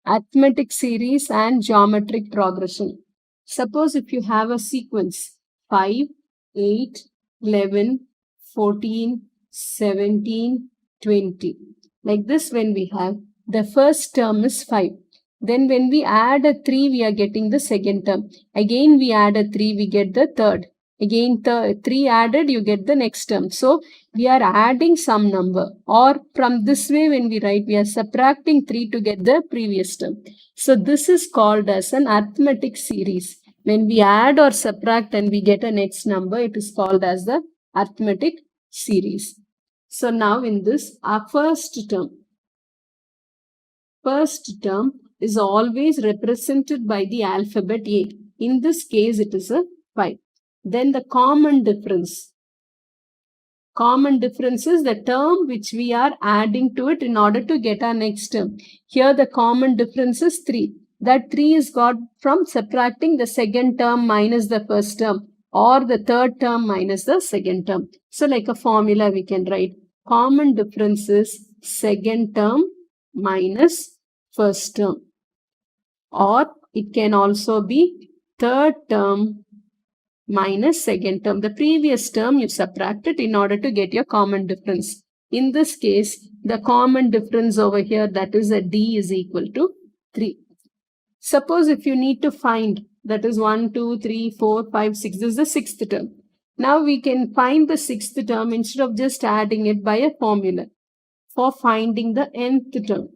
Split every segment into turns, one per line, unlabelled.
arithmetic series and geometric progression. Suppose if you have a sequence 5, 8, 11, 14, 17, 20. Like this, when we have the first term is 5. Then when we add a 3, we are getting the second term. Again, we add a 3, we get the third. Again, 3 added, you get the next term. So, we are adding some number, or from this way when we write, we are subtracting 3 to get the previous term. So, this is called as an arithmetic series. When we add or subtract and we get a next number, it is called as the arithmetic series. So, now in this, our first term is always represented by the alphabet A. In this case, it is a 5. Then the common difference. Common difference is the term which we are adding to it in order to get our next term. Here the common difference is 3. That 3 is got from subtracting the second term minus the first term, or the third term minus the second term. So like a formula we can write. Common difference is second term minus first term. Or it can also be third term minus second term. The previous term you subtract it in order to get your common difference. In this case, the common difference over here, that is a D, is equal to 3. Suppose if you need to find, that is 1, 2, 3, 4, 5, 6. This is the sixth term. Now we can find the sixth term instead of just adding it by a formula for finding the nth term.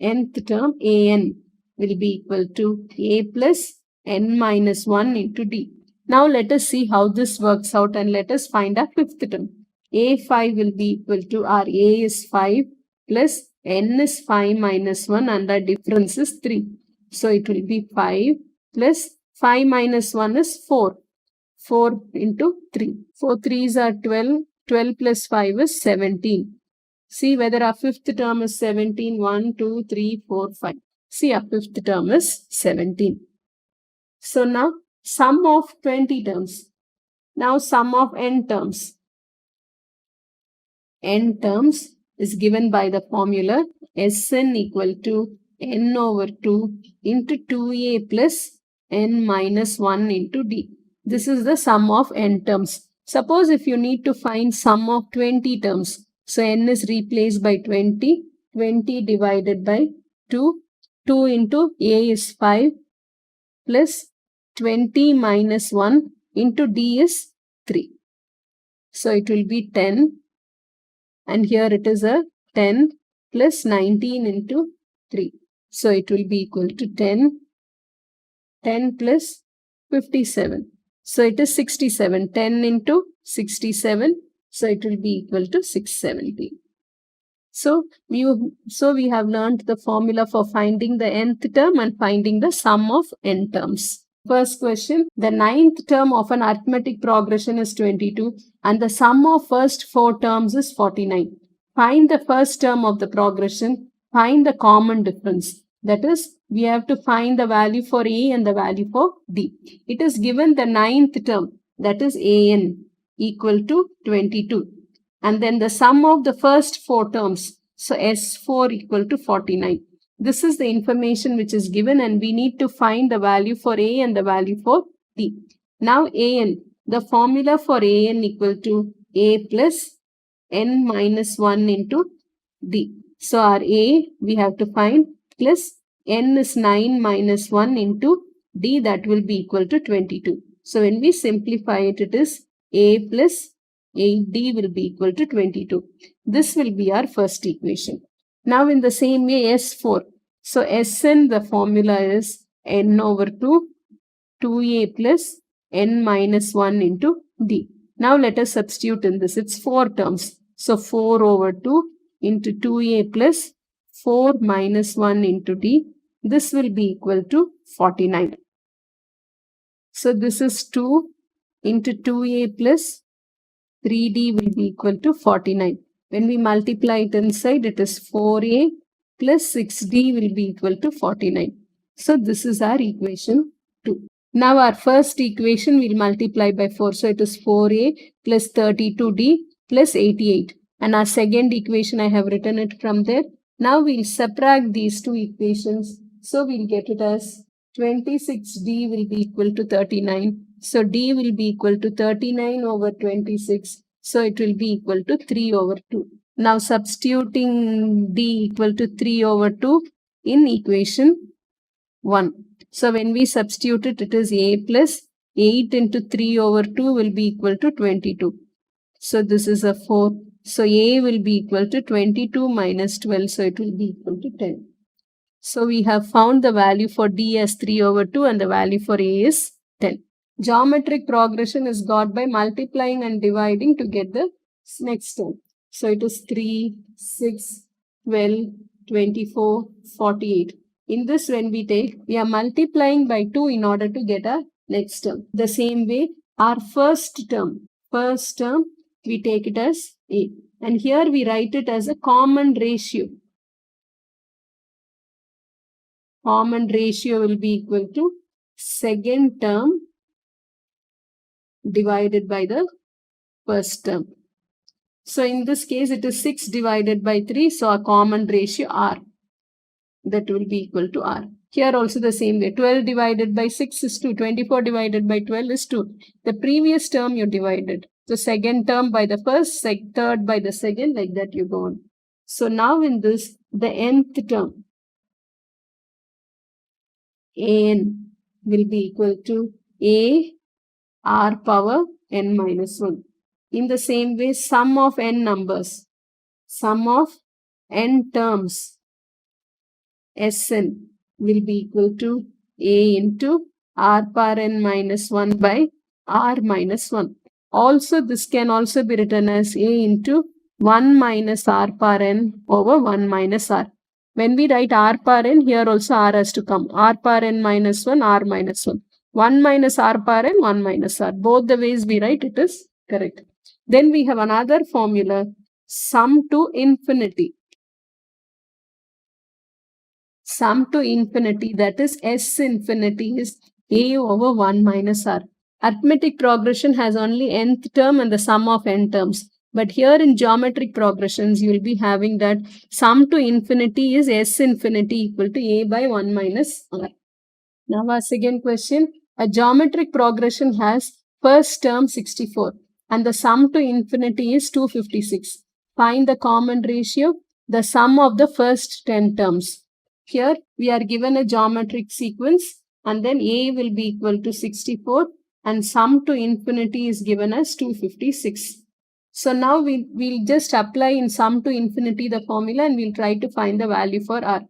Nth term, An, will be equal to A plus n minus 1 into D. Now let us see how this works out, and let us find our fifth term. A5 will be equal to, our A is 5 plus n is 5 minus 1, and our difference is 3. So it will be 5 plus 5 minus 1 is 4. 4 into 3. 4 3s are 12. 12 plus 5 is 17. See whether our fifth term is 17. 1, 2, 3, 4, 5. See, our fifth term is 17. So now sum of 20 terms. Now sum of n terms. N terms is given by the formula Sn equal to n over 2 into 2a plus n minus 1 into d. This is the sum of n terms. Suppose if you need to find sum of 20 terms. So n is replaced by 20. 20 divided by 2. 2 into a is 5 plus 20 minus 1 into d is 3. So it will be 10. And here it is a 10 plus 19 into 3. So it will be equal to 10. 10 plus 57. So it is 67. 10 into 67. So it will be equal to 670. So we have learned the formula for finding the nth term and finding the sum of n terms. First question, the ninth term of an arithmetic progression is 22 and the sum of first 4 terms is 49. Find the first term of the progression, find the common difference. That is, we have to find the value for A and the value for D. It is given the ninth term, that is An, equal to 22. And then the sum of the first 4 terms, so S4 equal to 49. This is the information which is given, and we need to find the value for A and the value for D. Now An, the formula for An equal to A plus n minus 1 into D. So our A we have to find plus n is 9 minus 1 into D, that will be equal to 22. So when we simplify it, it is A plus D will be equal to 22. This will be our first equation. Now in the same way S4. So Sn, the formula is n over 2, 2a plus n minus 1 into D. Now let us substitute in this. It's 4 terms. So 4 over 2 into 2a plus 4 minus 1 into D. This will be equal to 49. So this is 2 into 2a plus 3d will be equal to 49. When we multiply it inside, it is 4a plus 6d will be equal to 49. So this is our equation 2. Now our first equation will multiply by 4. So it is 4a plus 32d plus 88. And our second equation, I have written it from there. Now we'll subtract these two equations. So we'll get it as 26D will be equal to 39. So D will be equal to 39 over 26. So it will be equal to 3 over 2. Now substituting D equal to 3 over 2 in equation 1. So when we substitute it, it is A plus 8 into 3 over 2 will be equal to 22. So this is a 4. So A will be equal to 22 minus 12. So it will be equal to 10. So we have found the value for D as 3 over 2 and the value for A is 10. Geometric progression is got by multiplying and dividing to get the next term. So it is 3, 6, 12, 24, 48. In this, when we take, we are multiplying by 2 in order to get our next term. The same way, our first term, we take it as A. And here we write it as a common ratio. Common ratio will be equal to second term divided by the first term. So in this case, it is 6 divided by 3. So a common ratio R. That will be equal to R. Here also the same way. 12 divided by 6 is 2. 24 divided by 12 is 2. The previous term you divided. The second term by the first, third by the second, like that you go on. So now in this, the nth term, An will be equal to A R power n minus 1. In the same way, sum of n numbers, sum of n terms, Sn will be equal to A into R power n minus 1 by R minus 1. Also, this can also be written as A into 1 minus R power n over 1 minus R. When we write R power n, here also R has to come. R power n minus 1, R minus 1. 1 minus R power n, 1 minus R. Both the ways we write, it is correct. Then we have another formula, sum to infinity. Sum to infinity, that is S infinity, is A over 1 minus R. Arithmetic progression has only nth term and the sum of n terms. But here in geometric progressions, you will be having that sum to infinity is S infinity equal to A by 1 minus R. Now our second question, a geometric progression has first term 64 and the sum to infinity is 256. Find the common ratio, the sum of the first 10 terms. Here we are given a geometric sequence and then A will be equal to 64 and sum to infinity is given as 256. So now we'll just apply in sum to infinity the formula and we'll try to find the value for R.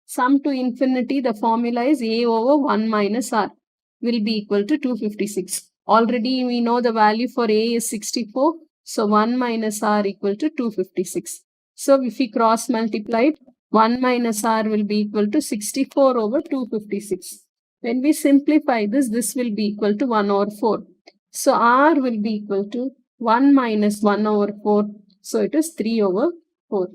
Sum to infinity, the formula is A over 1 minus R will be equal to 256. Already we know the value for A is 64. So 1 minus R equal to 256. So if we cross multiply it, 1 minus R will be equal to 64 over 256. When we simplify this, this will be equal to 1 over 4. So R will be equal to 1 minus 1 over 4. So it is 3 over 4.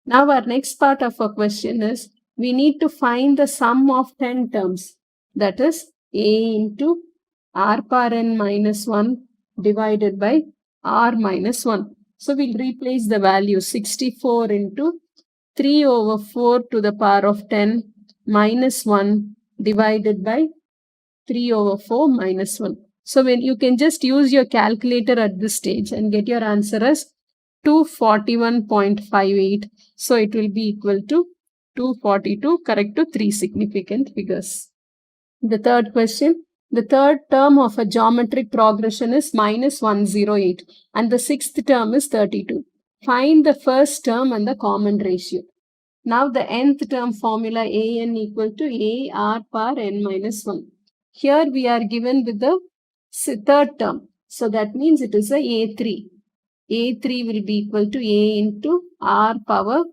Now our next part of our question is, we need to find the sum of 10 terms. That is A into R power n minus 1 divided by R minus 1. So we'll replace the value 64 into 3 over 4 to the power of 10 minus 1 divided by 3 over 4 minus 1. So when you can just use your calculator at this stage and get your answer as 241.58. So it will be equal to 242, correct to 3 significant figures. The third question, the third term of a geometric progression is minus 108 and the sixth term is 32. Find the first term and the common ratio. Now the nth term formula An equal to A R power n minus 1. Here we are given with the third term. So that means it is a A3. A3 will be equal to A into R power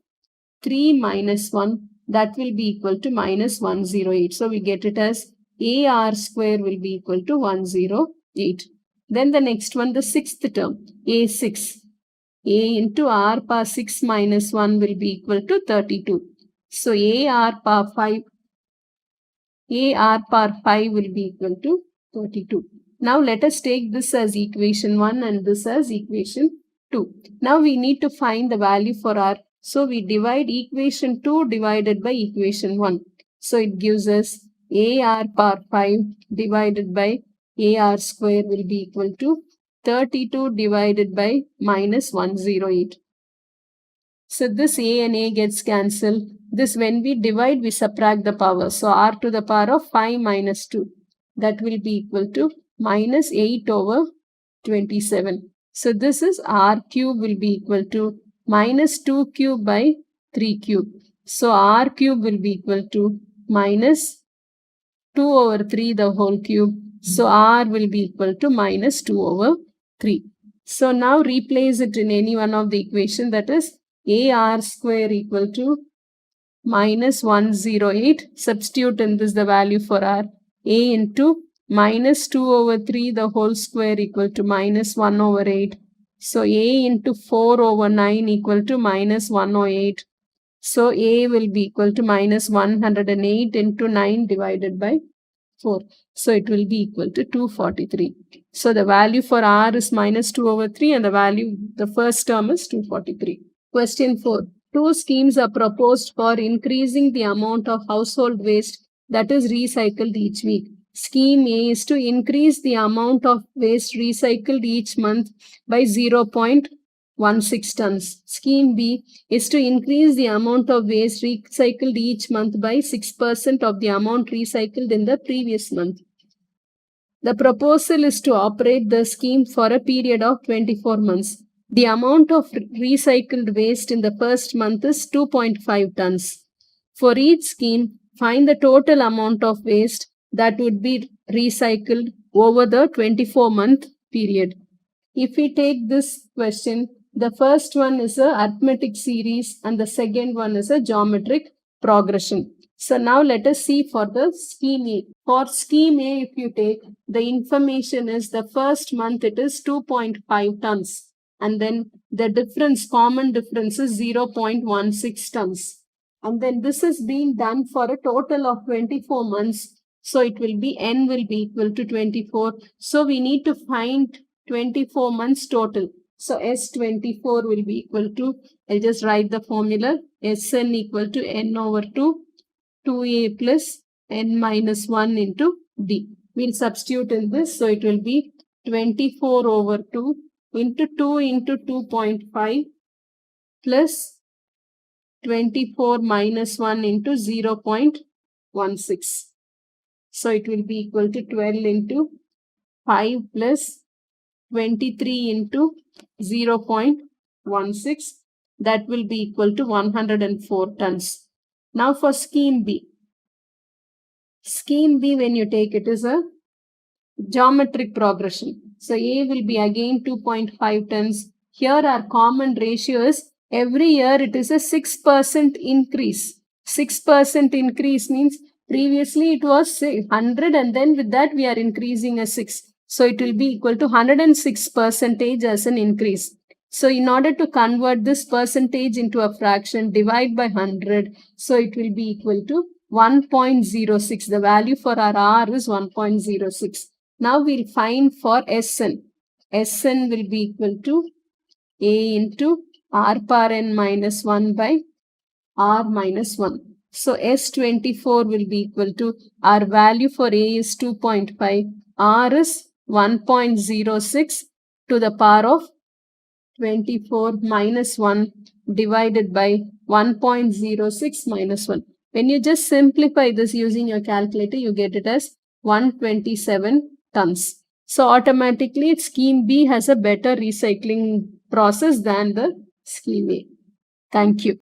3 minus 1. That will be equal to minus 108. So we get it as AR square will be equal to 108. Then the next one, the sixth term, A6. A into R power 6 minus 1 will be equal to 32. So AR power 5 will be equal to 32. Now let us take this as equation 1 and this as equation 2. Now we need to find the value for our So we divide equation 2 divided by equation 1. So it gives us AR power 5 divided by AR square will be equal to 32 divided by minus 108. So this A and A gets cancelled. This when we divide, we subtract the power. So R to the power of 5 minus 2. That will be equal to minus 8 over 27. So this is R cube will be equal to minus 2 cube by 3 cube. So R cube will be equal to minus 2 over 3 the whole cube. So R will be equal to minus 2 over 3. So now replace it in any one of the equation, that is AR square equal to minus 108. Substitute in this the value for R. A into minus 2 over 3 the whole square equal to minus 1 over 8. So A into 4 over 9 equal to minus 108. So A will be equal to minus 108 into 9 divided by 4. So it will be equal to 243. So the value for R is minus 2 over 3 and the value, the first term is 243. Question 4. Two schemes are proposed for increasing the amount of household waste that is recycled each week. Scheme A is to increase the amount of waste recycled each month by 0.16 tons. Scheme B is to increase the amount of waste recycled each month by 6% of the amount recycled in the previous month. The proposal is to operate the scheme for a period of 24 months. The amount of recycled waste in the first month is 2.5 tons. For each scheme, find the total amount of waste that would be recycled over the 24-month period. If we take this question, the first one is a arithmetic series and the second one is a geometric progression. So now let us see for the scheme A. For scheme A, if you take, the information is the first month it is 2.5 tons. And then the difference, common difference is 0.16 tons. And then this is being done for a total of 24 months. So it will be N will be equal to 24. So we need to find 24 months total. So S24 will be equal to, I'll just write the formula, Sn equal to N over 2, 2A plus N minus 1 into D. We'll substitute in this. So it will be 24 over 2 into 2 into 2.5 plus 24 minus 1 into 0.16. So it will be equal to 12 into 5 plus 23 into 0.16. That will be equal to 104 tons. Now for scheme B. Scheme B, when you take it, is a geometric progression. So A will be again 2.5 tons. Here our common ratio is every year it is a 6% increase. 6% increase means previously it was 100 and then with that we are increasing a 6. So it will be equal to 106% as an increase. So in order to convert this percentage into a fraction, divide by 100. So it will be equal to 1.06. The value for our R is 1.06. Now we'll find for Sn. Sn will be equal to A into R power n minus 1 by R minus 1. So S24 will be equal to, our value for A is 2.5, R is 1.06 to the power of 24 minus 1 divided by 1.06 minus 1. When you just simplify this using your calculator, you get it as 127 tons. So automatically scheme B has a better recycling process than the scheme A. Thank you.